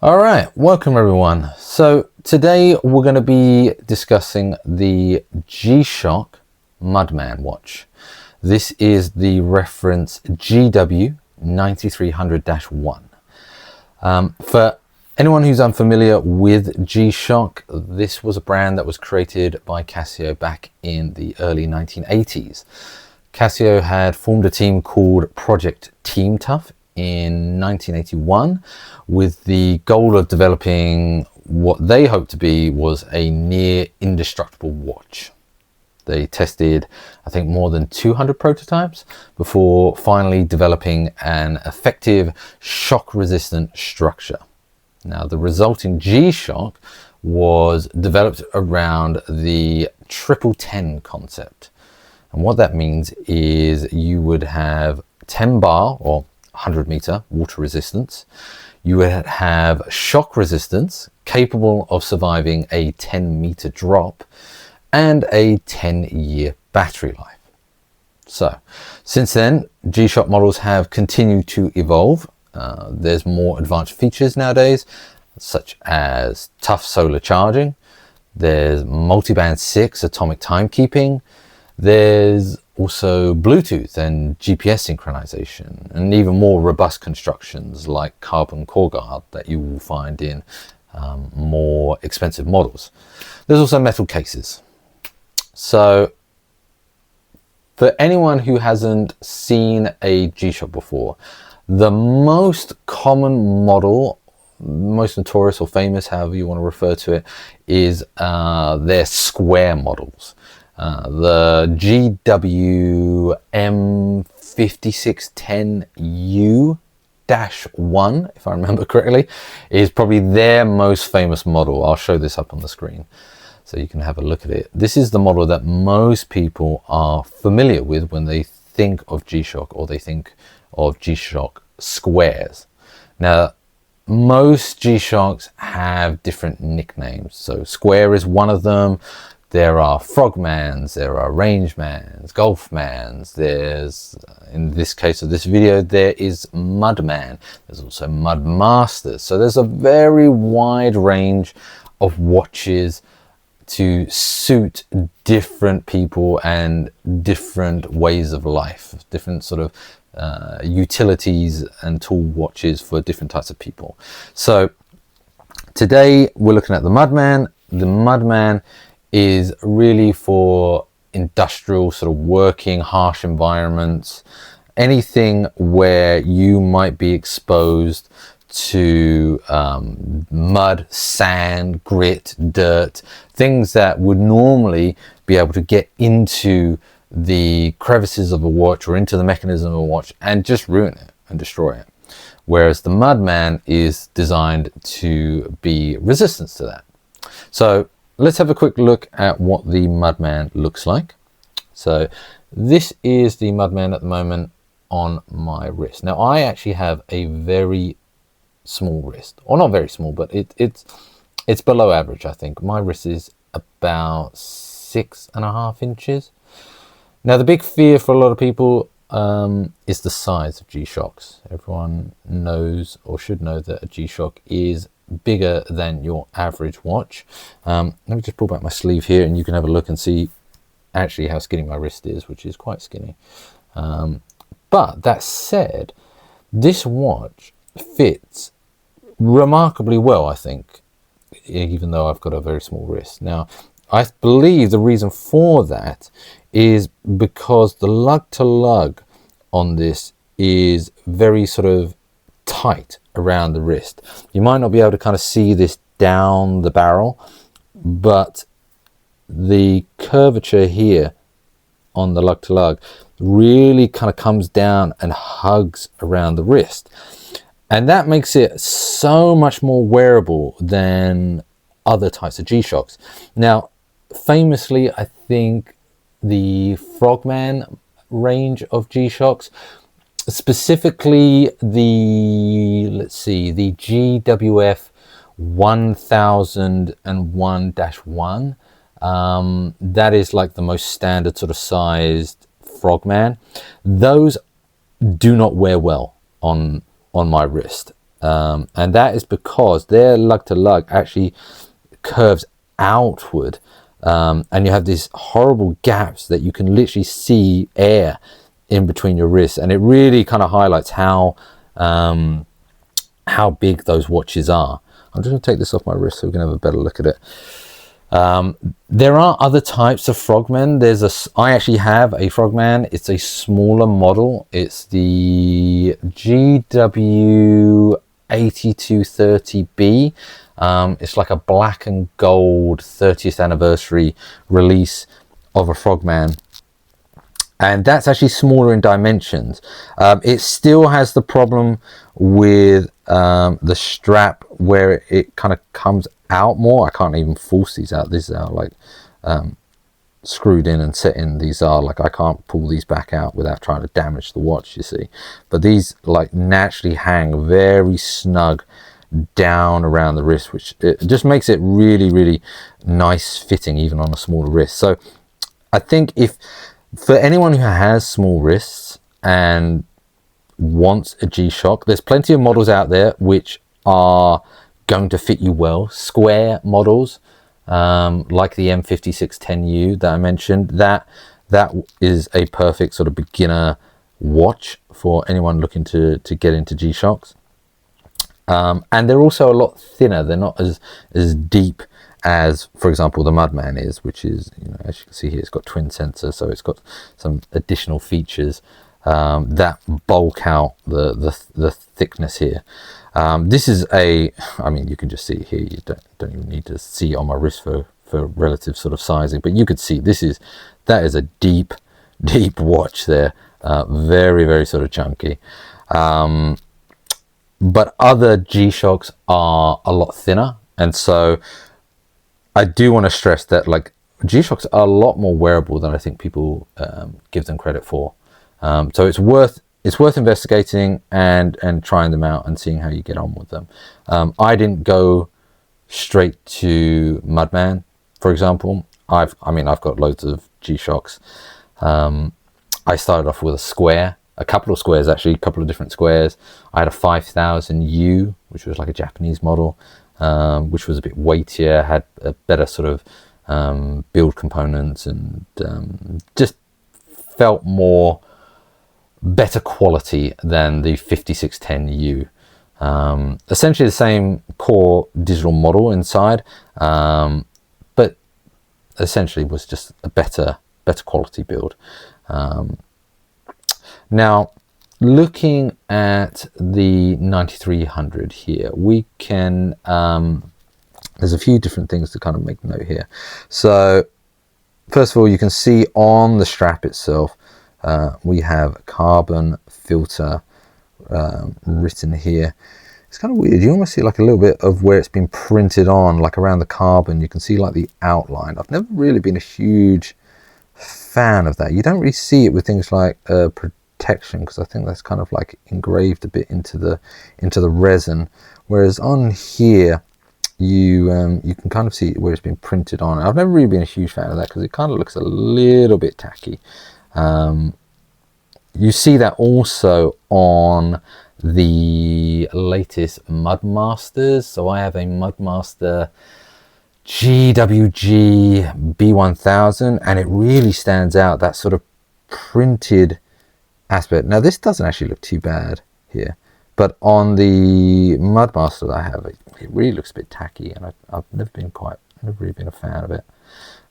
All right, welcome everyone. So today we're going to be discussing the G-Shock Mudman watch. This is the reference GW-9300-1. For anyone who's unfamiliar with G-Shock, this was a brand that was created by Casio back in the early 1980s. Casio had formed a team called Project Team Tough in 1981 with the goal of developing what they hoped to be was a near indestructible watch. They tested, I think, more than 200 prototypes before finally developing an effective shock-resistant structure. Now, the resulting G-Shock was developed around the 10-10 concept. And what that means is you would have 10 bar or 100 meter water resistance. You would have shock resistance capable of surviving a 10 meter drop and a 10-year battery life. So since then, G-Shock models have continued to evolve. There's more advanced features nowadays, such as tough solar charging. There's multi-band 6 atomic timekeeping. There's also Bluetooth and GPS synchronization, and even more robust constructions like carbon core guard that you will find in more expensive models. There's also metal cases. So for anyone who hasn't seen a G-Shock before, the most common model, most notorious or famous, however you want to refer to it, is their square models. The GW-M5610U-1, if I remember correctly, is probably their most famous model. I'll show this up on the screen so you can have a look at it. This is the model that most people are familiar with when they think of G-Shock, or they think of G-Shock squares. Now, most G-Shocks have different nicknames. So square is one of them. There are Frogmans, there are Rangemans, Golfmans, there's, in this case of this video, there is Mudman, there's also Mudmasters. So there's a very wide range of watches to suit different people and different ways of life, different sort of utilities and tool watches for different types of people. So today we're looking at the Mudman. The Mudman is really for industrial, sort of working, harsh environments, anything where you might be exposed to mud, sand, grit, dirt, things that would normally be able to get into the crevices of a watch or into the mechanism of a watch and just ruin it and destroy it. Whereas the Mudman is designed to be resistant to that. So let's have a quick look at what the Mudman looks like. So this is the Mudman at the moment on my wrist. Now I actually have a very small wrist, or not very small, but it's below average. I think my wrist is about 6.5 inches. Now the big fear for a lot of people is the size of G-Shocks. Everyone knows or should know that a G-Shock is bigger than your average watch. Let me just pull back my sleeve here and you can have a look and see actually how skinny my wrist is, which is quite skinny. But that said, this watch fits remarkably well, I think, even though I've got a very small wrist. Now, I believe the reason for that is because the lug to lug on this is very sort of tight around the wrist. You might not be able to kind of see this down the barrel, but the curvature here on the lug to lug really kind of comes down and hugs around the wrist, and that makes it so much more wearable than other types of G-Shocks. Now famously, I think the Frogman range of G-Shocks, specifically the, let's see, the GWF 1001-1, that is like the most standard sort of sized Frogman. Those do not wear well on my wrist. and that is because their lug to lug actually curves outward, and you have these horrible gaps that you can literally see air in between your wrists, and it really kind of highlights how big those watches are. I'm just going to take this off my wrist so we can have a better look at it. There are other types of Frogmen. I actually have a Frogman. It's a smaller model. It's the GW-9300B. It's like a black and gold 30th anniversary release of a Frogman, and that's actually smaller in dimensions. It still has the problem with the strap where it kind of comes out more. I can't even force these out. These are like screwed in and set in. These are like, I can't pull these back out without trying to damage the watch, you see. But these like naturally hang very snug down around the wrist, which it just makes it really, really nice fitting even on a smaller wrist. So I think if for anyone who has small wrists and wants a G-Shock, there's plenty of models out there which are going to fit you well. Square models, like the M5610U that I mentioned, that is a perfect sort of beginner watch for anyone looking to get into G-Shocks. And they're also a lot thinner. They're not as deep as, for example, the Mudman is, which is, you know, as you can see here, it's got twin sensors, so it's got some additional features that bulk out the thickness here. This is I mean, you can just see it here. You don't even need to see it on my wrist for relative sort of sizing, but you could see that is a deep watch there. Very, very sort of chunky. But other G-Shocks are a lot thinner, and so I do want to stress that like G-Shocks are a lot more wearable than I think people give them credit for. So it's worth investigating and trying them out and seeing how you get on with them. I didn't go straight to Mudman, for example. I've got loads of G-Shocks. I started off with a couple of squares actually, a couple of different squares. I had a 5000U, which was like a Japanese model, which was a bit weightier, had a better sort of build components, and just felt better quality than the 5610U. Essentially the same core digital model inside, but essentially was just a better quality build. Now, looking at the 9300 here, we can there's a few different things to kind of make note here. So first of all, you can see on the strap itself, we have a carbon filter written here. It's kind of weird. You almost see like a little bit of where it's been printed on, like around the carbon. You can see like the outline. I've never really been a huge fan of that. You don't really see it with things like protection, because I think that's kind of like engraved a bit into the resin. Whereas on here, you can kind of see where it's been printed on. I've never really been a huge fan of that because it kind of looks a little bit tacky. You see that also on the latest Mudmasters. So I have a Mudmaster GWG-B1000, and it really stands out, that sort of printed aspect. Now this doesn't actually look too bad here, but on the Mudmaster that I have, it really looks a bit tacky, and I've never really been a fan of it.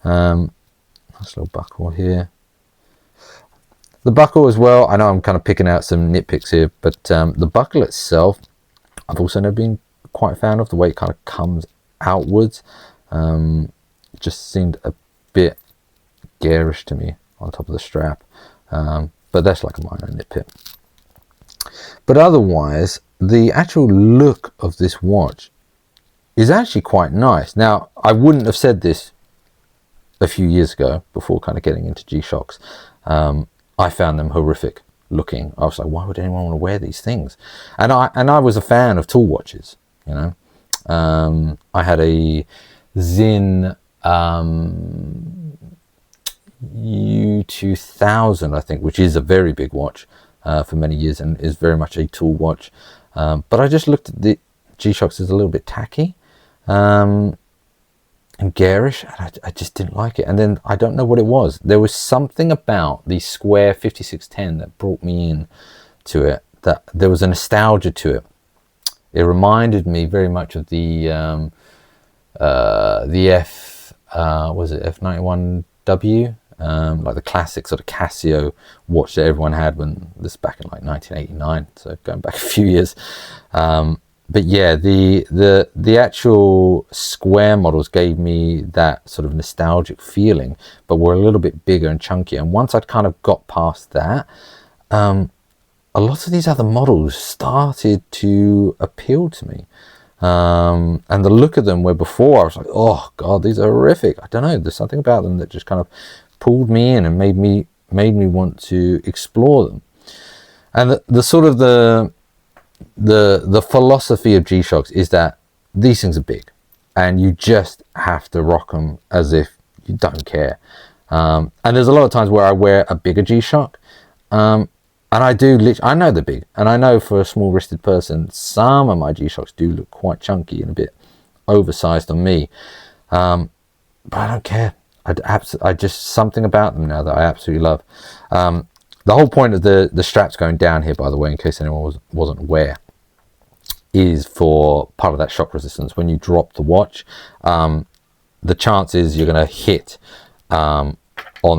Nice little buckle here. The buckle as well, I know I'm kind of picking out some nitpicks here, but the buckle itself, I've also never been quite a fan of the way it kind of comes outwards. It just seemed a bit garish to me on top of the strap, but that's like a minor nitpick. But otherwise, the actual look of this watch is actually quite nice. Now, I wouldn't have said this a few years ago before kind of getting into G-Shocks. I found them horrific looking. I was like, why would anyone want to wear these things? And I was a fan of tool watches, you know. I had a Zinn U2000, I think, which is a very big watch for many years and is very much a tool watch. But I just looked at the G-Shocks as a little bit tacky and garish, and I just didn't like it. And then I don't know what it was. There was something about the square 5610 that brought me in to it, that there was a nostalgia to it. It reminded me very much of the was it F91W, like the classic sort of Casio watch that everyone had when this back in like 1989, so going back a few years. But yeah, the actual square models gave me that sort of nostalgic feeling, but were a little bit bigger and chunkier. And once I'd kind of got past that, a lot of these other models started to appeal to me. And the look of them, where before I was like, oh god, these are horrific. I don't know, there's something about them that just kind of pulled me in and made me want to explore them. And the sort of the philosophy of G-Shocks is that these things are big and you just have to rock them as if you don't care. And there's a lot of times where I wear a bigger G-Shock, and I know they're big, and I know for a small wristed person some of my G-Shocks do look quite chunky and a bit oversized on me, but I don't care. I just, something about them now that I absolutely love. The whole point of the straps going down here, by the way, in case anyone wasn't aware, is for part of that shock resistance. When you drop the watch, the chances you're going to hit on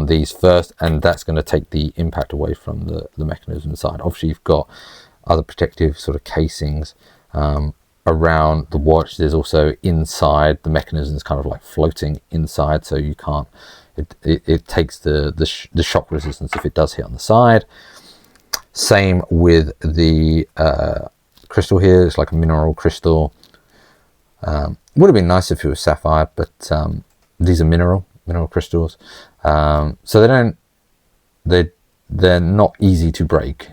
these first, and that's going to take the impact away from the mechanism inside. Obviously, you've got other protective sort of casings around the watch. There's also inside the mechanism is kind of like floating inside, so you can't. It takes the shock resistance if it does hit on the side. Same with the crystal here. It's like a mineral crystal. Would have been nice if it was sapphire, but these are mineral crystals. So they're not easy to break,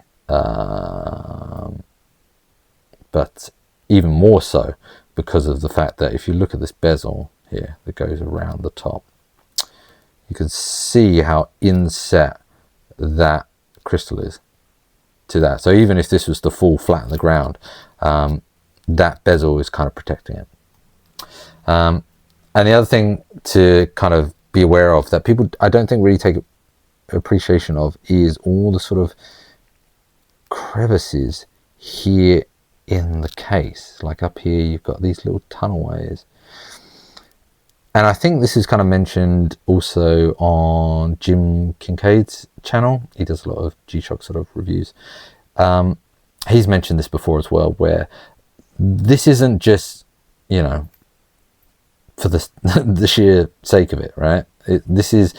but even more so because of the fact that if you look at this bezel here that goes around the top, you can see how inset that crystal is to that. So even if this was to fall flat on the ground, that bezel is kind of protecting it. And the other thing to kind of be aware of that people, I don't think, really take appreciation of is all the sort of crevices here in the case. Like up here, you've got these little tunnel ways. And I think this is kind of mentioned also on Jim Kincaid's channel. He does a lot of G-Shock sort of reviews. He's mentioned this before as well, where this isn't just, you know, for the sheer sake of it, right? This is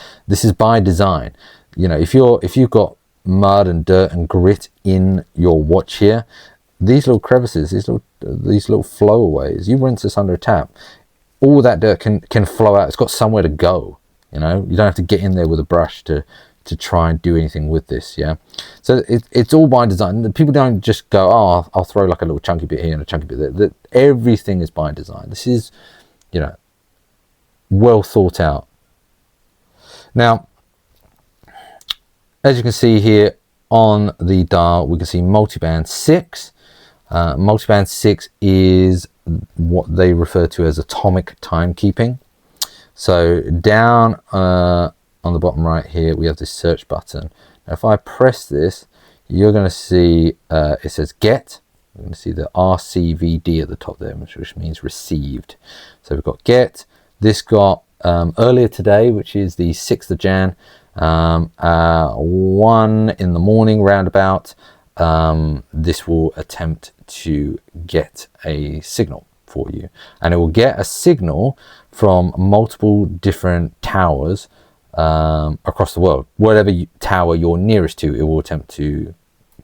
by design. You know, if you've got mud and dirt and grit in your watch here, these little crevices, these little flowaways, you rinse this under a tap, all that dirt can flow out. It's got somewhere to go. You know, you don't have to get in there with a brush to try and do anything with this. Yeah, so it's all by design. People don't just go, oh, I'll throw like a little chunky bit here and a chunky bit there. Everything is by design. This is, you know, well thought out. Now, as you can see here on the dial, we can see multiband 6. Multiband 6 is what they refer to as atomic timekeeping. So down on the bottom right here, we have this search button. Now, if I press this, you're going to see it says get. You're going to see the RCVD at the top there, which means received. So we've got get. This got earlier today, which is the 6th of Jan, 1 in the morning roundabout. This will attempt to get a signal for you, and it will get a signal from multiple different towers across the world. Whatever tower you're nearest to, it will attempt to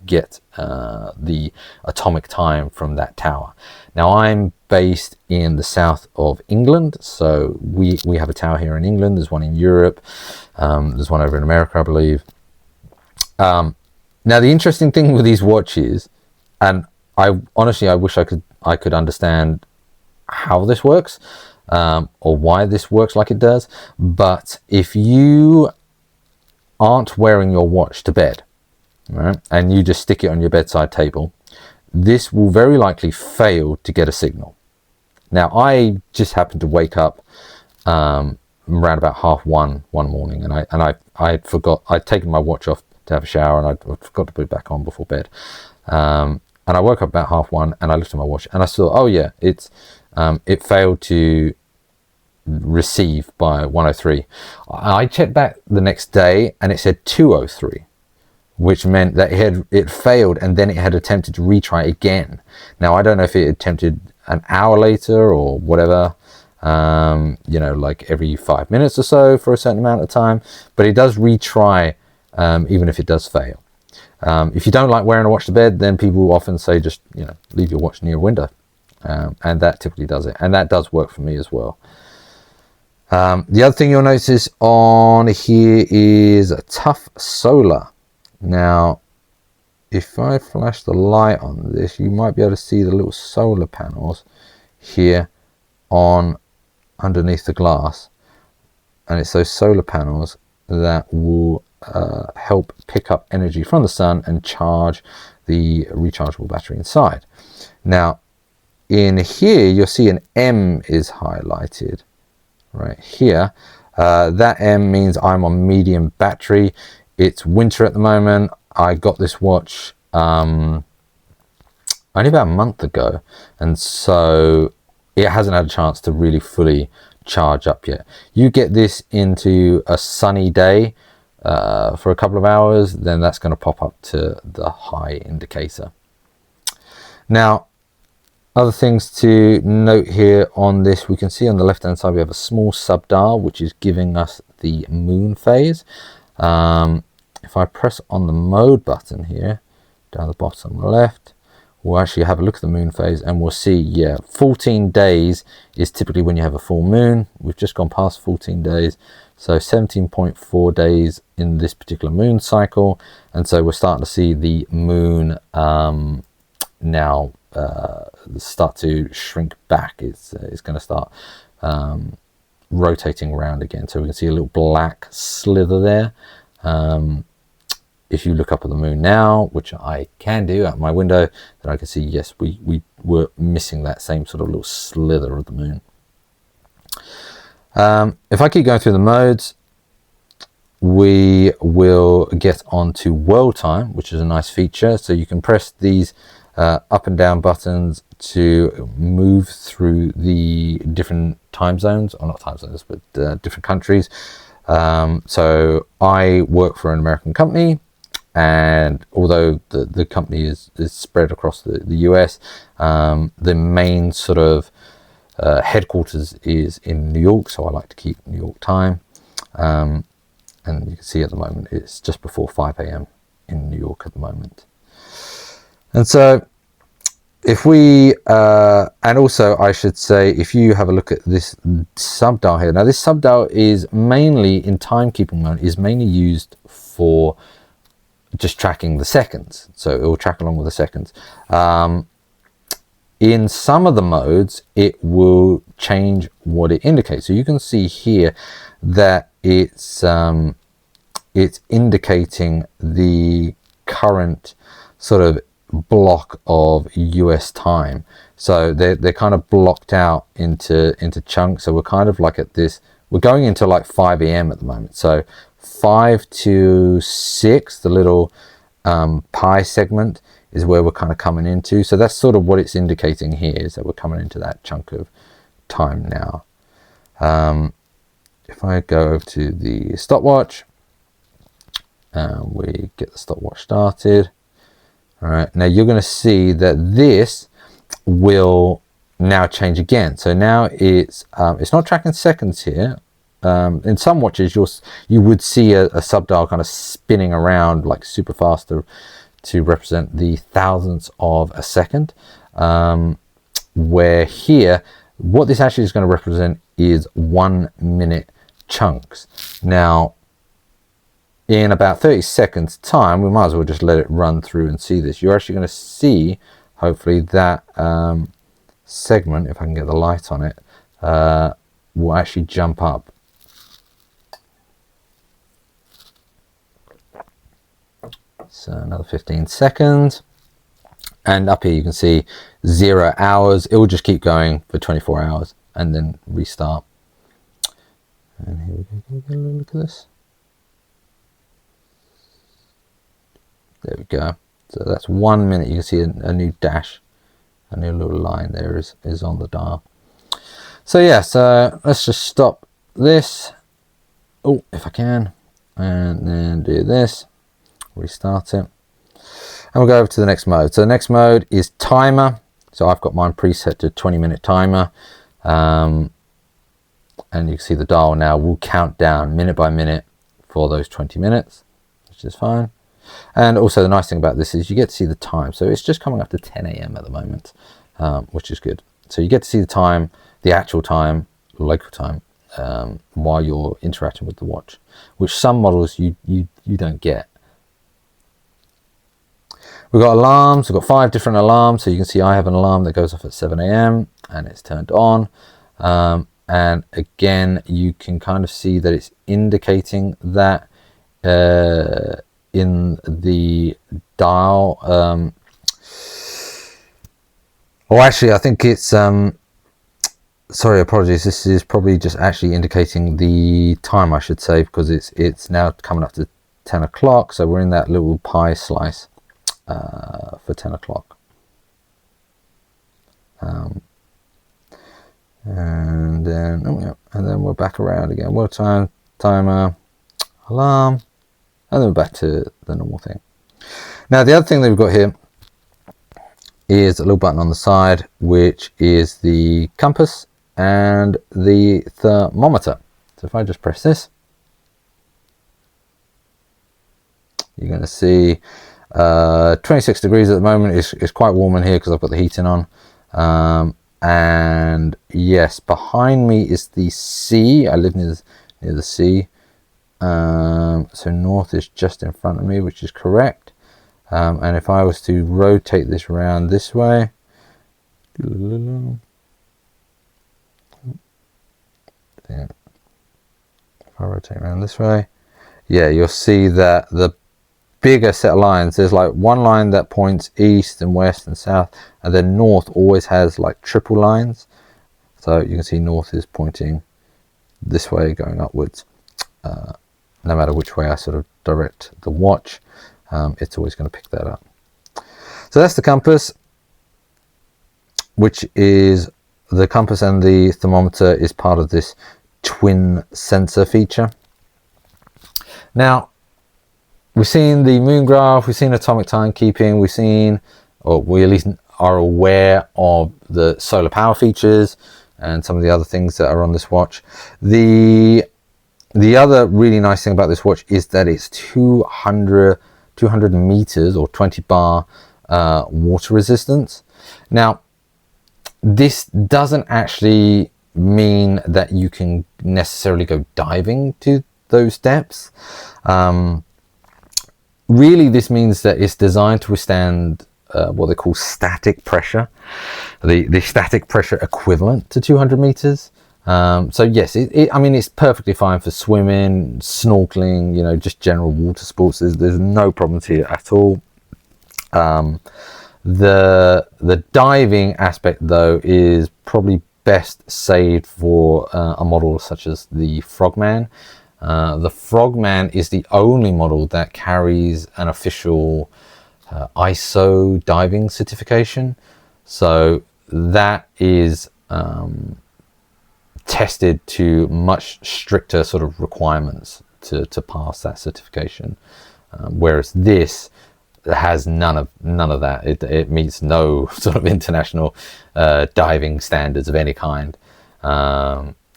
get the atomic time from that tower. Now, I'm based in the south of England, so we have a tower here in England. There's one in Europe. There's one over in America, I believe. Now, the interesting thing with these watches, and I honestly wish I could understand how this works, or why this works like it does. But if you aren't wearing your watch to bed, right, and you just stick it on your bedside table, this will very likely fail to get a signal. Now, I just happened to wake up around about 1:30 one morning, and I forgot, I'd taken my watch off to have a shower, and I forgot to put it back on before bed. And I woke up about 1:30, and I looked at my watch, and I saw, oh yeah, it failed to receive by 1:03. I checked back the next day, and it said 2:03. Which meant that it failed, and then it had attempted to retry again. Now, I don't know if it attempted an hour later or whatever, you know, like every 5 minutes or so for a certain amount of time, but it does retry even if it does fail. If you don't like wearing a watch to bed, then people often say just, you know, leave your watch near a window, and that typically does it, and that does work for me as well. The other thing you'll notice on here is a tough solar. Now, if I flash the light on this, you might be able to see the little solar panels here on underneath the glass, and it's those solar panels that will help pick up energy from the sun and charge the rechargeable battery inside. Now, in here you'll see an M is highlighted right here. That M means I'm on medium battery. It's winter at the moment. I got this watch only about a month ago, and so it hasn't had a chance to really fully charge up yet. You get this into a sunny day for a couple of hours, then that's going to pop up to the high indicator. Now, other things to note here on this, we can see on the left hand side we have a small sub dial which is giving us the moon phase. If I press on the mode button here down the bottom left, we'll actually have a look at the moon phase, and we'll see, yeah, 14 days is typically when you have a full moon. We've just gone past 14 days, so 17.4 days in this particular moon cycle, and so we're starting to see the moon now start to shrink back. It's going to start rotating around again, so we can see a little black slither there. If you look up at the moon now, which I can do out my window, then I can see, yes, we were missing that same sort of little slither of the moon. If I keep going through the modes, we will get onto world time, which is a nice feature. So you can press these up and down buttons to move through the different time zones, or not time zones, but different countries. So I work for an American company, and although the company is spread across the US, the main sort of headquarters is in New York, so I like to keep New York time. And you can see at the moment it's just before 5 a.m. in New York at the moment. And so if we and also I should say, if you have a look at this sub dial here, now this sub dial is mainly in timekeeping mode, is mainly used for just tracking the seconds, so it will track along with the seconds. In some of the modes it will change what it indicates, so you can see here that it's indicating the current sort of block of US time, so they're kind of blocked out into chunks. So we're kind of like at this, we're going into like 5 a.m. at the moment, so 5 to 6, the little pi segment is where we're kind of coming into. So that's sort of what it's indicating here, is that we're coming into that chunk of time now. If I go over to the stopwatch, we get the stopwatch started. All right, now you're going to see that this will now change again. So now it's not tracking seconds here. In some watches you would see a sub dial kind of spinning around like super fast to represent the thousandths of a second, where here what this actually is going to represent is 1 minute chunks. Now in about 30 seconds time, we might as well just let it run through and see this. You're actually going to see hopefully that segment, if I can get the light on it, will actually jump up. So another 15 seconds, And up here you can see 0 hours. It will just keep going for 24 hours and then restart. And here we go. Can we get a little look at this? There we go. So that's 1 minute. You can see a new dash, a new little line there is on the dial. So yeah, so let's just stop this. Oh, if I can, and then do this, restart it. And we'll go over to the next mode. So the next mode is timer. So I've got mine preset to 20-minute timer. And you can see the dial now will count down minute by minute for those 20 minutes, which is fine. And also the nice thing about this is you get to see the time. So it's just coming up to 10 AM at the moment, which is good. So you get to see the time, the actual time, local time, while you're interacting with the watch, which some models you don't get. We've got alarms. We've got 5 different alarms. So you can see I have an alarm that goes off at 7 AM and it's turned on. And again, you can kind of see that it's indicating that in the dial. Oh, actually, I think it's sorry, apologies. This is probably just actually indicating the time, I should say, because it's now coming up to 10 o'clock. So we're in that little pie slice for 10 o'clock. And then we're back around again. World time, timer, alarm, and then we're back to the normal thing. Now the other thing that we've got here is a little button on the side, which is the compass and the thermometer. So if I just press this, you're going to see 26 degrees at the moment. It's quite warm in here because I've got the heating on. And yes, behind me is the sea. I live near the sea. So north is just in front of me, which is correct. And if I was to rotate this around this way, if I rotate around this way, yeah, you'll see that the bigger set of lines, there's like one line that points east and west and south, and then north always has like triple lines. So you can see north is pointing this way, going upwards. No matter which way I sort of direct the watch, it's always going to pick that up. So that's the compass, which is the compass, and the thermometer is part of this twin sensor feature. Now, we've seen the moon graph, we've seen atomic timekeeping, we've seen, or we at least are aware of the solar power features and some of the other things that are on this watch. The other really nice thing about this watch is that it's 200 meters or 20 bar water resistance. Now, this doesn't actually mean that you can necessarily go diving to those depths. Really, this means that it's designed to withstand what they call static pressure, the static pressure equivalent to 200 meters. So yes, I mean, it's perfectly fine for swimming, snorkeling, you know, just general water sports. There's no problems here at all. The diving aspect, though, is probably best saved for a model such as the Frogman. The Frogman is the only model that carries an official ISO diving certification. So that is tested to much stricter sort of requirements to pass that certification, whereas this has none of that. It meets no sort of international diving standards of any kind.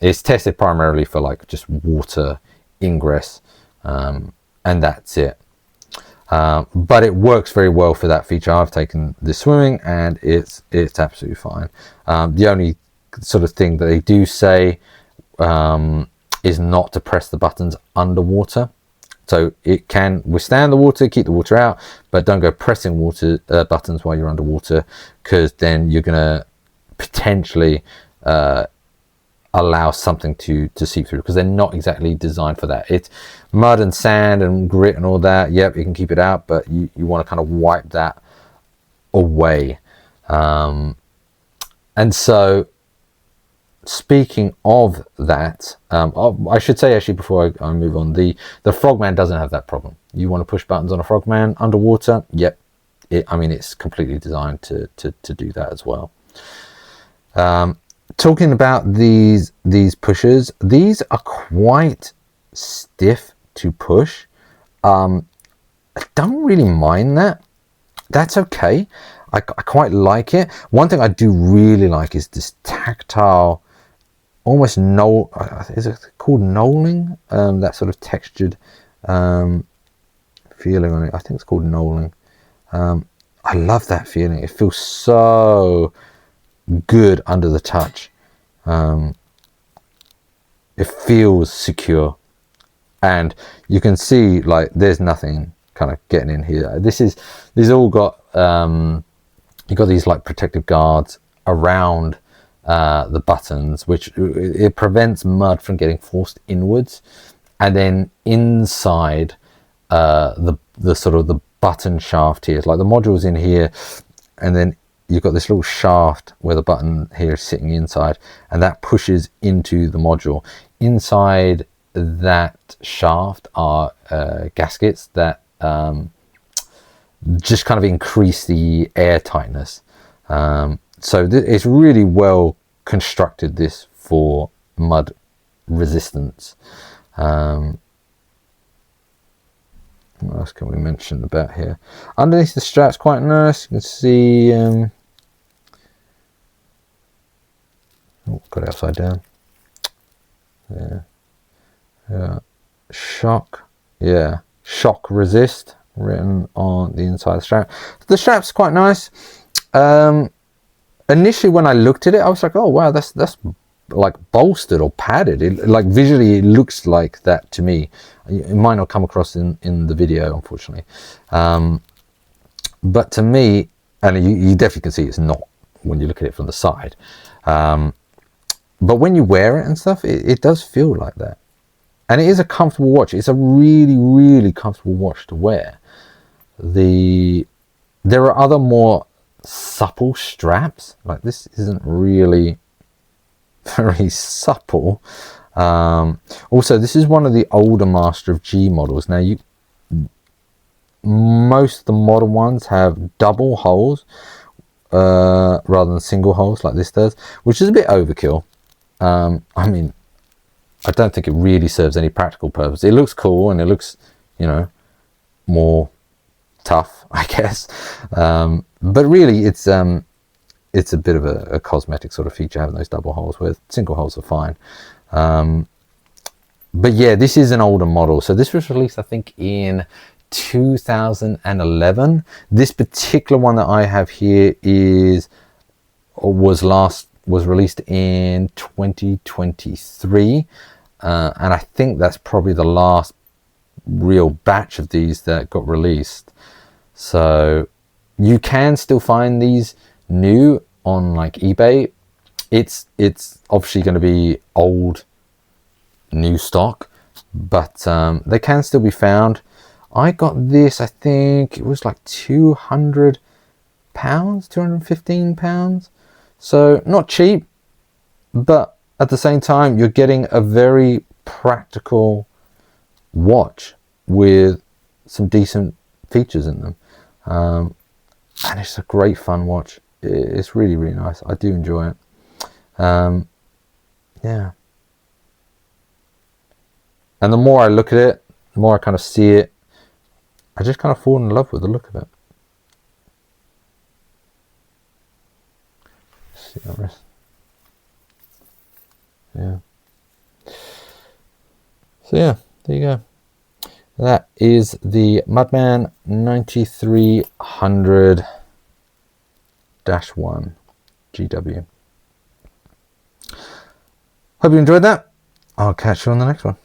It's tested primarily for like just water ingress, and that's it. But it works very well for that feature. I've taken this swimming and it's absolutely fine. The only sort of thing that they do say is not to press the buttons underwater. So it can withstand the water, keep the water out, but don't go pressing water buttons while you're underwater, because then you're going to potentially allow something to seep through, because they're not exactly designed for that. It's mud and sand and grit and all that. Yep, you can keep it out, but you want to kind of wipe that away. And so speaking of that, I should say actually before I move on, the Frogman doesn't have that problem. You want to push buttons on a Frogman underwater? Yep. I mean, it's completely designed to do that as well. Talking about these pushers, these are quite stiff to push. I don't really mind that. That's okay. I quite like it. One thing I do really like is this tactile, almost is it called knolling? That sort of textured feeling on it. I think it's called knolling. I love that feeling. It feels so good under the touch. It feels secure, and you can see like there's nothing kind of getting in here. These all got you've got these like protective guards around the buttons, which it prevents mud from getting forced inwards, and then inside the sort of the button shaft here, it's like the module's in here, and then you've got this little shaft where the button here is sitting inside, and that pushes into the module. Inside that shaft are gaskets that just kind of increase the air tightness. So it's really well constructed, this, for mud resistance. What else can we mention about here? Underneath the strap's quite nice. You can see got it upside down. Shock resist written on the inside of the strap. The strap's quite nice. Initially when I looked at it, I was like, oh wow, that's like bolstered or padded. It, like visually it looks like that to me. It might not come across in the video, unfortunately, but to me, and you definitely can see it's not when you look at it from the side, but when you wear it and stuff, it does feel like that. And it is a comfortable watch. It's a really, really comfortable watch to wear. There are other more supple straps. Like this isn't really very supple. Also, this is one of the older Master of G models. Now, most of the modern ones have double holes rather than single holes like this does, which is a bit overkill. I mean, I don't think it really serves any practical purpose. It looks cool and it looks, you know, more tough, I guess. But really, it's a bit of a cosmetic sort of feature having those double holes, where single holes are fine. But yeah, this is an older model. So this was released, I think, in 2011. This particular one that I have here was released in 2023, and I think that's probably the last real batch of these that got released. So you can still find these new on like eBay. It's obviously going to be old new stock, but they can still be found. I got this, I think it was like £200, £215. So not cheap, but at the same time, you're getting a very practical watch with some decent features in them. And it's a great fun watch. It's really, really nice. I do enjoy it. Yeah. And the more I look at it, the more I kind of see it, I just kind of fall in love with the look of it. See on this. Yeah. So yeah, there you go. That is the Mudman 9300-1 GW. Hope you enjoyed that. I'll catch you on the next one.